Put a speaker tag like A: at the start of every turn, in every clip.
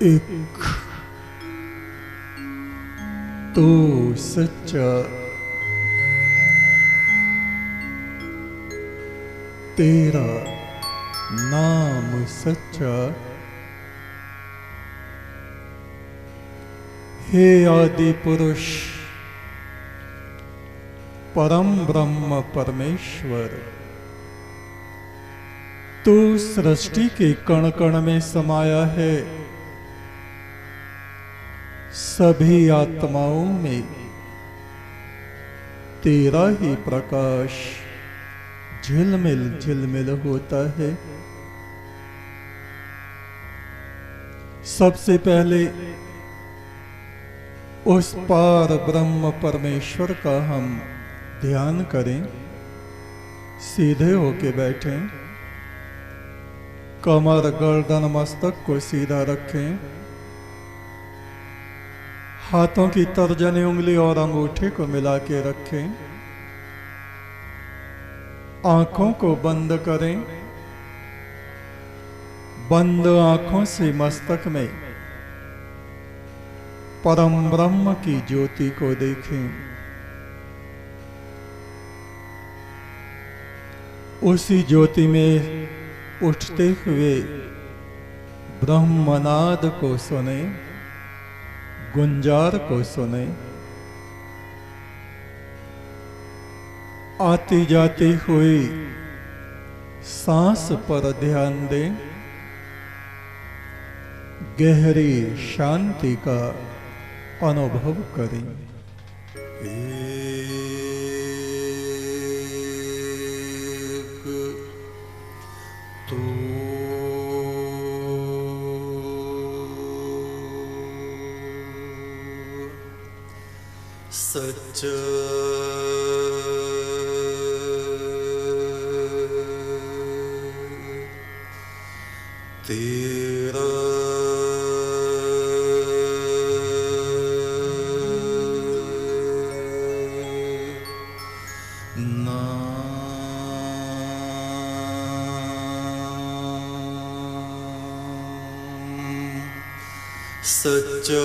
A: एक तो सच्चा, तेरा नाम सच्चा। हे आदि पुरुष परम ब्रह्म परमेश्वर, तू सृष्टि के कण कण में समाया है। सभी आत्माओं में तेरा ही प्रकाश झिलमिल झिलमिल होता है। सबसे पहले उस पार ब्रह्म परमेश्वर का हम ध्यान करें। सीधे होके बैठें, कमर गर्दन मस्तक को सीधा रखें, हाथों की तर्जनी उंगली और अंगूठे को मिला के रखें, आंखों को बंद करें। बंद आंखों से मस्तक में परम ब्रह्म की ज्योति को देखें। उसी ज्योति में उठते हुए ब्रह्मनाद को सुने, गुंजार को सुने। आती जाती हुई सांस पर ध्यान दें। गहरी शांति का अनुभव करें।
B: सच तेरा सच्चा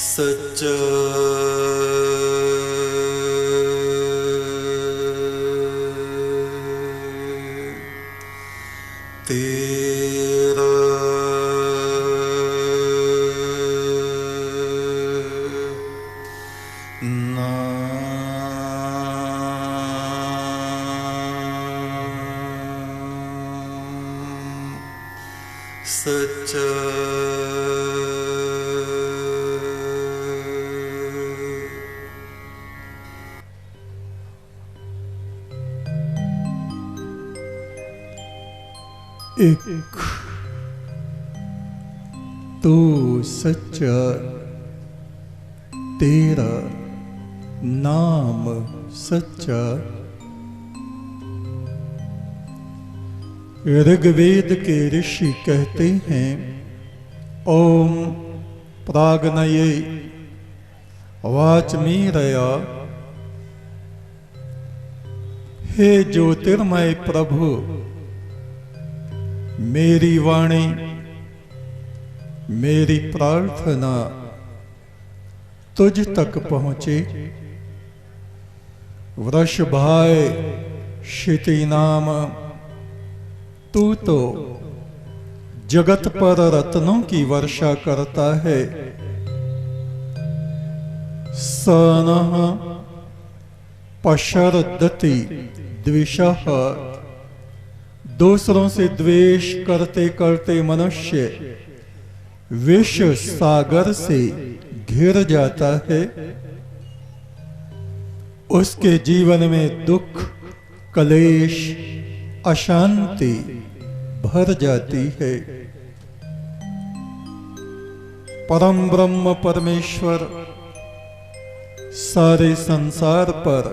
B: सच्चा तेरा नाम सच्चा
A: एक तो सच्चा, तेरा नाम सच्चा। ऋग्वेद के ऋषि कहते हैं, ओम प्राग्नये वाचमीरया। हे ज्योतिर्मय प्रभु, मेरी वाणी, मेरी प्रार्थना तुझ तक पहुंचे। वृषभाय क्षिति नाम, तू तो जगत पर रत्नों की वर्षा करता है। सनः पशरदति द्विषः, दूसरों से द्वेष करते करते मनुष्य विष सागर से घिर जाता है। उसके जीवन में दुख, कलेश, अशांति भर जाती है। परम ब्रह्म परमेश्वर सारे संसार पर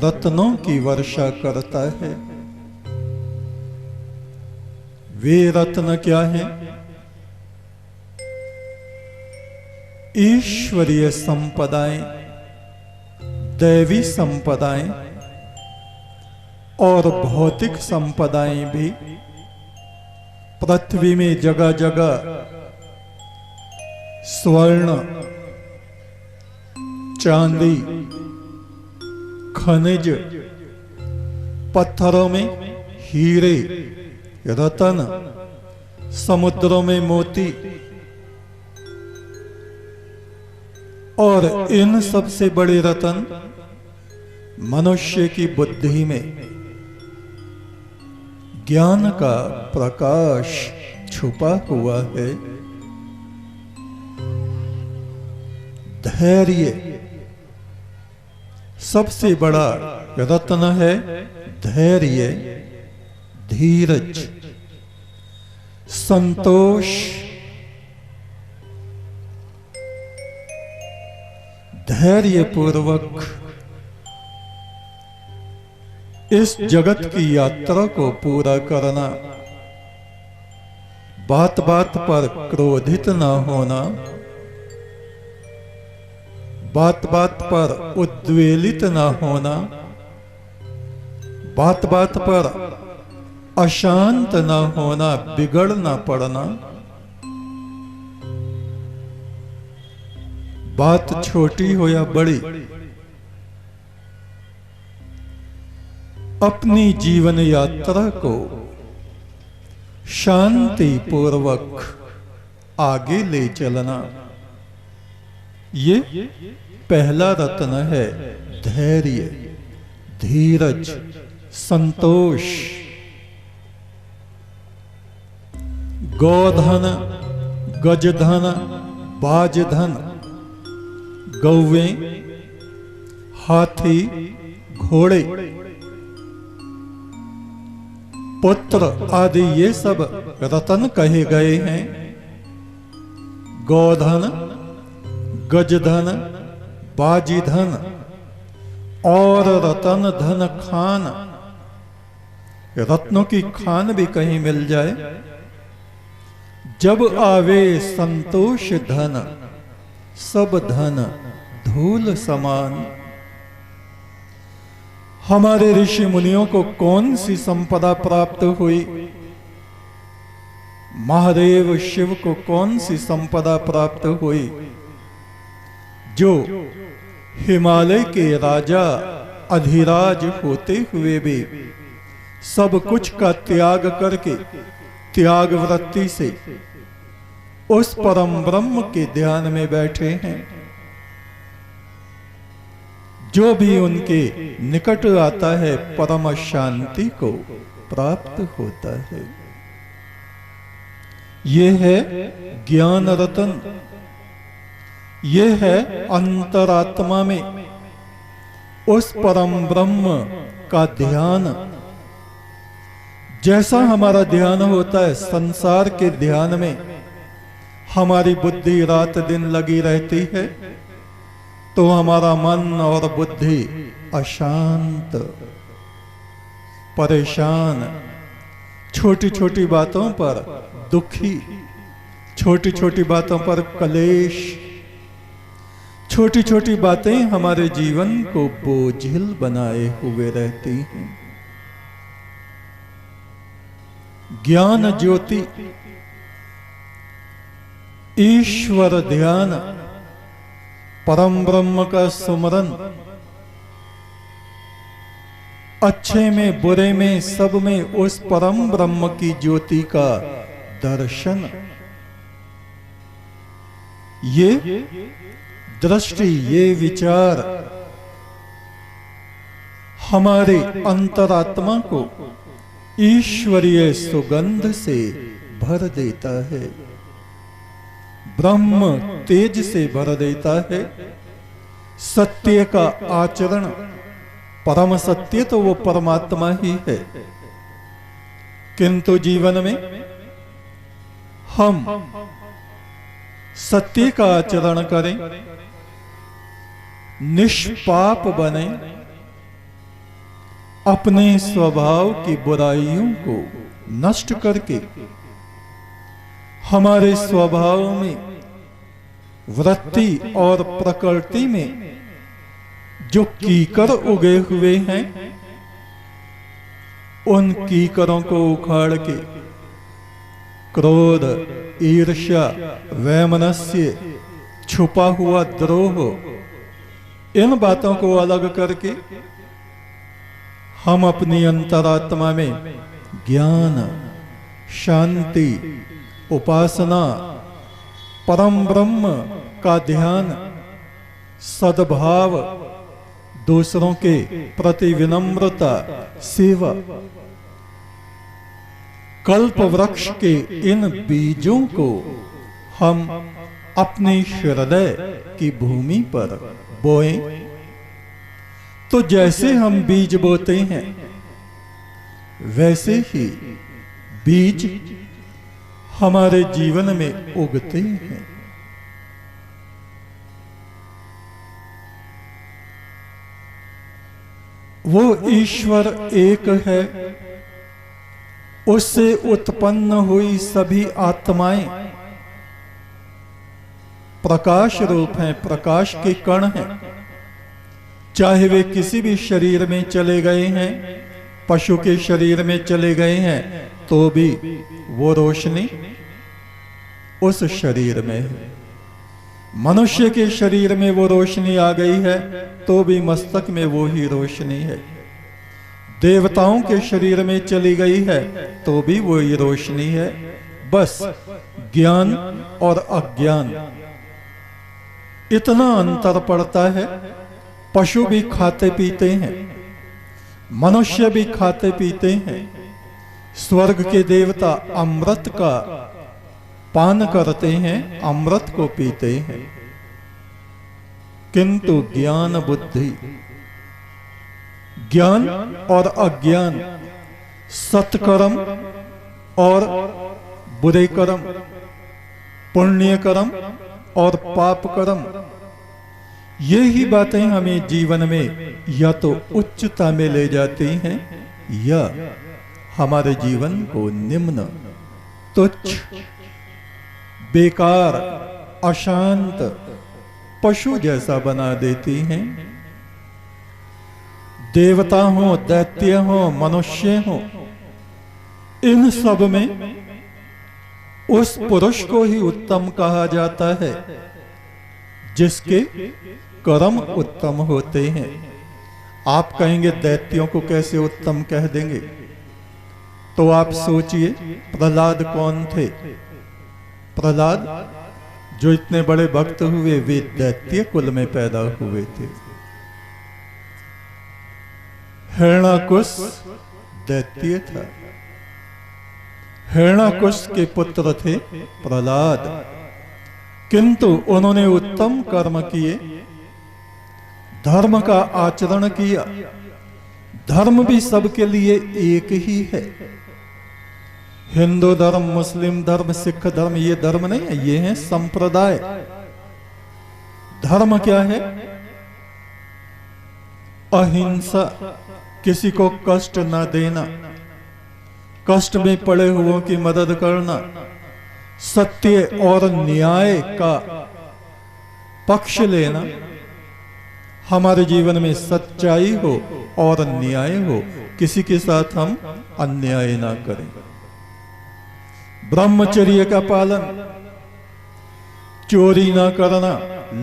A: रत्नों की वर्षा करता है। वे रत्न क्या हैं? ईश्वरीय संपदाएं, दैवी संपदाएं और भौतिक संपदाएं भी पृथ्वी में जगह जगह स्वर्ण, चांदी, खनिज, पत्थरों में हीरे, रतन, समुद्रों में मोती, और इन सबसे बड़े रतन मनुष्य की बुद्धि में ज्ञान का प्रकाश छुपा हुआ है। धैर्य सबसे बड़ा रत्न है। धैर्य, धीरज, संतोष, धैर्य पूर्वक इस जगत की यात्रा को पूरा करना, बात बात पर क्रोधित न होना, बात बात पर उद्वेलित न होना, बात बात पर अशांत न होना, बिगड़ न पड़ना, बात छोटी हो या बड़ी, अपनी जीवन यात्रा को शांति पूर्वक आगे ले चलना, ये पहला रत्न है। धैर्य, धीरज, संतोष। गोधन, गजधन, बाजधन, गौवें, हाथी, घोड़े, पुत्र आदि ये सब रतन कहे गए हैं। गोधन, गजधन, बाजीधन और रतन धन खान। रत्नों की खान भी कहीं मिल जाए। जब आवे संतोष धन, सब धन धूल समान। हमारे ऋषि मुनियों को कौन सी संपदा प्राप्त हुई? महादेव शिव को कौन सी संपदा प्राप्त हुई? जो हिमालय के राजा अधिराज होते हुए भी सब कुछ का त्याग करके त्याग वृत्ति से उस परम ब्रह्म के ध्यान में बैठे हैं। जो भी उनके निकट आता है परम शांति को प्राप्त होता है। ये है ज्ञान रतन। ये है अंतरात्मा में उस परम ब्रह्म का ध्यान। जैसा हमारा ध्यान होता है संसार के ध्यान में, हमारी बुद्धि रात दिन लगी रहती है, तो हमारा मन और बुद्धि अशांत, परेशान, छोटी छोटी बातों पर दुखी, छोटी छोटी बातों पर कलेश, छोटी छोटी बातें हमारे जीवन को बोझिल बनाए हुए रहती हैं। ज्ञान ज्योति, ईश्वर ध्यान, परम ब्रह्म का सुमरन, अच्छे में बुरे में सब में उस परम ब्रह्म की ज्योति का दर्शन, ये दृष्टि, ये विचार हमारे अंतरात्मा को ईश्वरीय सुगंध से भर देता है, ब्रह्म तेज से भर देता है। सत्य का आचरण, परम सत्य तो वो परमात्मा ही है, किंतु जीवन में हम सत्य का आचरण करें, निष्पाप बने, अपने स्वभाव की बुराइयों को नष्ट करके हमारे स्वभाव में, वृत्ति और प्रकृति में जो कीकर उगे हुए हैं, उन कीकरों को उखाड़ के क्रोध, ईर्ष्या, वैमनस्य, छुपा हुआ द्रोह, इन बातों को अलग करके हम अपनी अंतरात्मा में ज्ञान, शांति, उपासना, परम ब्रह्म का ध्यान, सद्भाव, दूसरों के प्रति विनम्रता, सेवा, कल्प वृक्ष के इन बीजों को हम अपने हृदय की भूमि पर बोएं, तो जैसे हम बीज बोते हैं वैसे ही बीज हमारे जीवन में उगते हैं। वो ईश्वर एक है, उससे उत्पन्न हुई सभी आत्माएं प्रकाश रूप हैं, प्रकाश के कण हैं। चाहे वे किसी भी शरीर में चले गए हैं, पशु के शरीर में चले गए हैं, तो भी वो रोशनी उस शरीर में है। मनुष्य के शरीर में वो रोशनी आ गई है, तो भी मस्तक में वो ही रोशनी है। देवताओं के शरीर में चली गई है, तो भी वो ही रोशनी है। बस ज्ञान और अज्ञान, इतना अंतर पड़ता है। पशु भी खाते पीते हैं, मनुष्य भी खाते पीते हैं। स्वर्ग के देवता अमृत का पान करते हैं, अमृत को पीते हैं, किंतु ज्ञान बुद्धि, ज्ञान और अज्ञान, सत्कर्म और बुरे कर्म, पुण्य कर्म और पाप कर्म, ये ही बातें हमें जीवन में या तो उच्चता में ले जाती हैं या हमारे जीवन को निम्न, तुच्छ, बेकार, अशांत, पशु जैसा बना देती हैं। देवता हो, दैत्य हो, मनुष्य हो, इन सब में उस पुरुष को ही उत्तम कहा जाता है जिसके कर्म उत्तम होते हैं। आप कहेंगे दैत्यों को कैसे उत्तम कह देंगे? तो आप सोचिए, प्रहलाद कौन थे? प्रहलाद जो इतने बड़े भक्त हुए, वे दैत्य कुल में पैदा हुए थे। हिरण्याकुश दैत्य था, हिरण्याकुश के पुत्र थे प्रहलाद, किंतु उन्होंने उत्तम कर्म किए, धर्म का आचरण किया। धर्म भी सबके लिए एक ही है। हिंदू धर्म, मुस्लिम धर्म, सिख धर्म, ये धर्म नहीं है, ये है संप्रदाय। धर्म क्या है? अहिंसा, किसी को कष्ट न देना, कष्ट में पड़े हुओं की मदद करना, सत्य और न्याय का पक्ष लेना। हमारे जीवन में सच्चाई हो और न्याय हो, किसी के साथ हम अन्याय ना करें। ब्रह्मचर्य का पालन, चोरी ना करना,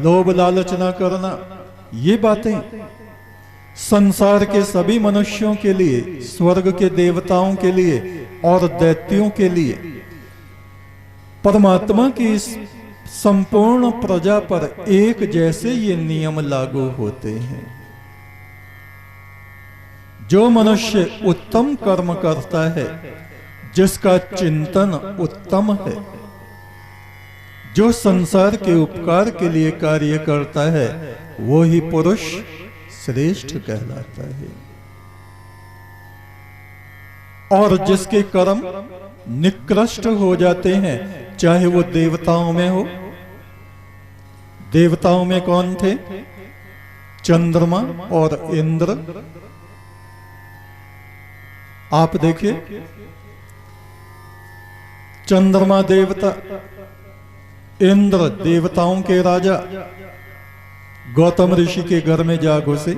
A: लोभ लालच ना करना, ये बातें संसार के सभी मनुष्यों के लिए, स्वर्ग के देवताओं के लिए और दैत्यों के लिए, परमात्मा की इस संपूर्ण प्रजा पर एक जैसे ये नियम लागू होते हैं। जो मनुष्य उत्तम कर्म करता है, जिसका चिंतन उत्तम है, जो संसार के उपकार के लिए कार्य करता है, वो ही पुरुष श्रेष्ठ कहलाता है। और जिसके कर्म निकृष्ट हो जाते हैं, चाहे वो देवताओं में हो। देवताओं में कौन थे? चंद्रमा और इंद्र। आप देखिए, चंद्रमा देवता, इंद्र देवताओं के राजा गौतम ऋषि के घर में जा घुसे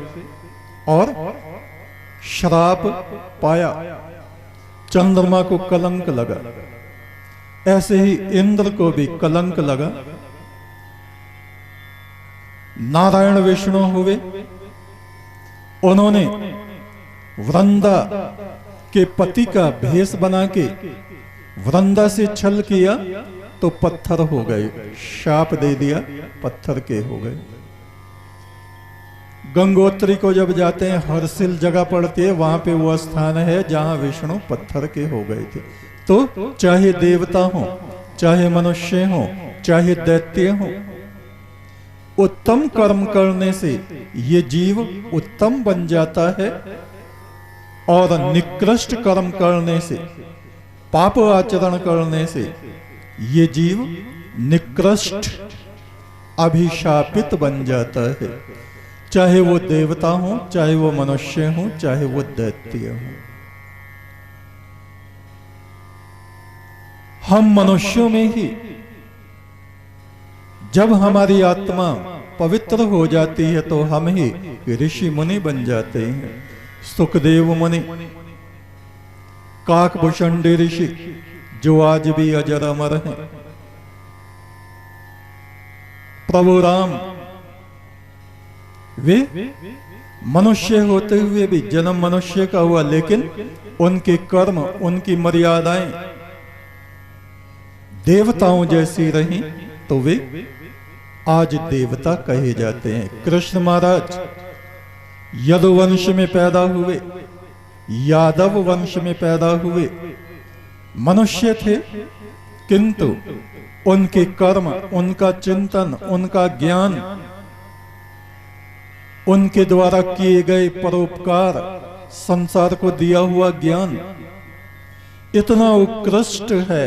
A: और श्राप पाया, चंद्रमा को कलंक लगा। ऐसे ही इंद्र को भी कलंक लगा। नारायण विष्णु हुए, उन्होंने वृंदा के पति का भेष बना के वृंदा से छल किया तो पत्थर हो गए, शाप दे दिया, पत्थर के हो गए। गंगोत्री को जब जाते हैं, हर्षिल जगह पड़ती है, वहां पे वो स्थान है जहां विष्णु पत्थर के हो गए थे। तो चाहे देवता हो, चाहे मनुष्य हो, चाहे दैत्य हो, उत्तम कर्म करने से ये जीव उत्तम बन जाता है और निकृष्ट कर्म करने से, पाप आचरण करने से ये जीव निकृष्ट अभिशापित बन जाता है। चाहे वो देवता हो, चाहे वो मनुष्य हो, चाहे वो दैत्य हो। हम मनुष्यों में ही जब हमारी आत्मा पवित्र हो जाती है तो हम ही ऋषि मुनि बन जाते हैं। सुखदेव मुनि, काकभूषणी ऋषि जो आज भी अजर अमर हैं, प्रभु राम, वे मनुष्य होते हुए भी जन्म मनुष्य का हुआ, लेकिन उनके कर्म, उनकी मर्यादाएं देवताओं जैसी रही तो वे आज देवता कहे जाते हैं। कृष्ण महाराज यदुवंश में पैदा हुए, यादव वंश में पैदा हुए, मनुष्य थे, किंतु उनके कर्म, उनका चिंतन, उनका ज्ञान, उनके द्वारा किए गए परोपकार, संसार को दिया हुआ ज्ञान इतना उत्कृष्ट है,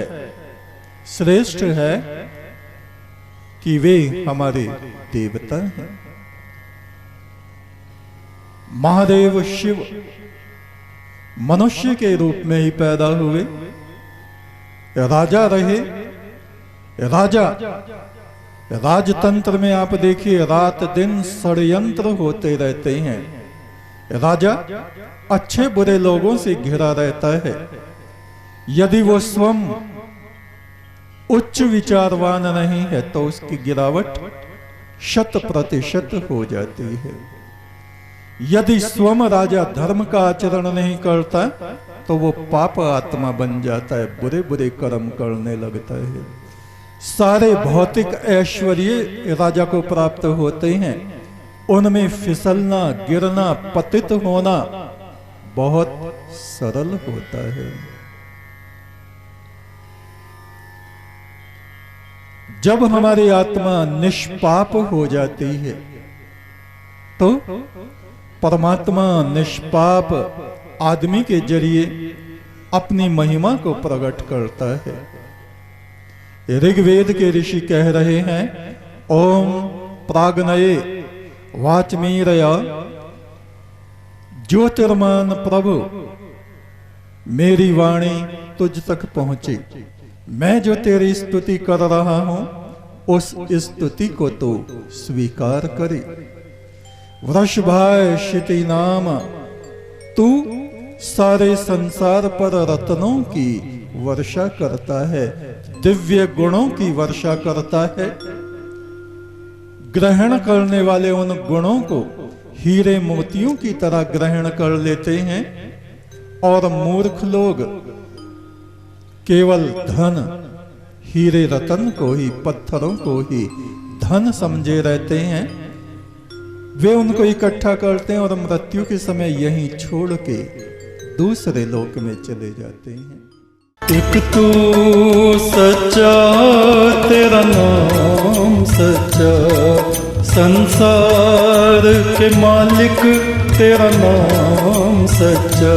A: श्रेष्ठ है कि वे हमारे देवता हैं। महादेव शिव मनुष्य के रूप में ही पैदा हुए, राजा रहे। राजा, राजतंत्र में आप देखिए रात दिन षड्यंत्र होते रहते हैं। राजा अच्छे बुरे लोगों से घिरा रहता है। यदि वो स्वयं उच्च विचारवान नहीं है तो उसकी गिरावट 100% हो जाती है। यदि स्वयं राजा धर्म का आचरण नहीं करता तो वो पाप आत्मा बन जाता है, बुरे बुरे कर्म करने लगता है। सारे भौतिक ऐश्वर्य राजा को प्राप्त होते हैं, उनमें फिसलना, गिरना, पतित होना बहुत सरल होता है। जब हमारी आत्मा निष्पाप हो जाती है तो परमात्मा निष्पाप आदमी के जरिए अपनी महिमा को प्रकट करता है। ऋग्वेद के ऋषि कह रहे हैं, ओम प्राग्नये वाचमीरया ज्योतिर्मान प्रभु, मेरी वाणी तुझ तक पहुंची, मैं जो तेरी स्तुति कर रहा हूं उस स्तुति को तो स्वीकार करे। वृषभाय क्षिति नाम, तू सारे संसार पर रत्नों की वर्षा करता है, दिव्य गुणों की वर्षा करता है। ग्रहण करने वाले उन गुणों को हीरे मोतियों की तरह ग्रहण कर लेते हैं और मूर्ख लोग केवल धन, हीरे रतन को ही, पत्थरों को ही धन समझे रहते हैं। वे उनको इकट्ठा करते हैं और मृत्यु के समय यहीं छोड़ के दूसरे लोक में चले जाते हैं। एक तू सच्चा, तेरा नाम सच्चा, संसार के मालिक तेरा नाम सच्चा।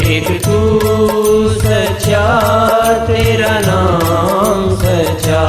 C: एक तू सच्चा, तेरा नाम सच्चा,